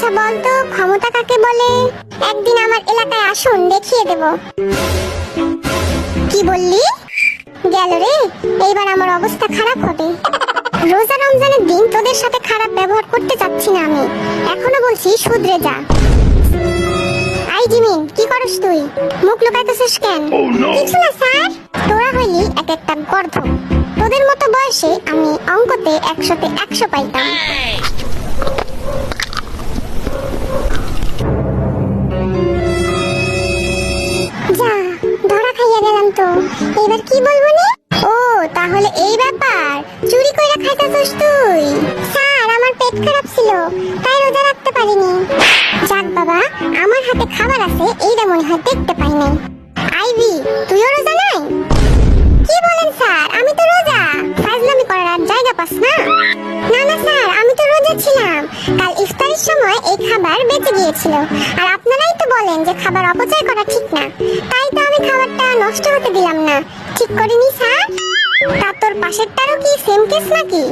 আচ্ছা বলতো ক্ষমতা কাকে বলে? একদিন আমার এলাকায় আসুন, দেখিয়ে দেব। কি বললি? গেল রে, এইবার আমার অবস্থা খারাপ হবে। রোজা রমজানের দিন তোদের সাথে খারাপ ব্যবহার করতে চাচ্ছি না আমি, এখনো বলছি শুধরে যা। আই জিমিন, কি করস তুই? মুখ লুকাইতেছিস কেন? কিছু না স্যার। তোরা হইলি এক একটা গর্ধ। তোদের মতো বয়সে আমি অঙ্কতে 100-তে 100 পাইতাম। যা, ধরা খাইয়া গেলাম তো। এবার কি বলবো নি? ও তাহলে এই ব্যাপার, চুরি কইরা খাইতাছস তুই? স্যার আমার পেট খারাপ ছিল, তাই রোজা রাখতে পারিনি। যাক বাবা, আমার হাতে খাবার আছে, এইটা মনে হয় দেখতে পাই নাই। আইভি, তুইও রোজা নাই? কি বলেন স্যার, আমি তো রোজা। ফাজলামি করার আর জায়গা পাস না। না না স্যার, আমি তো রোজা ছিলাম। কাল ইফতারের সময় এই খাবার বেঁচে গিয়েছিল, আর আপনারাই তো বলেন যে খাবার অপচয় করা ঠিক না, তাই তো আমি খাবারটা নষ্ট হতে দিলাম না। ঠিক করিনি স্যার? তা তোর পাশেরটারও কি সেম কেস নাকি?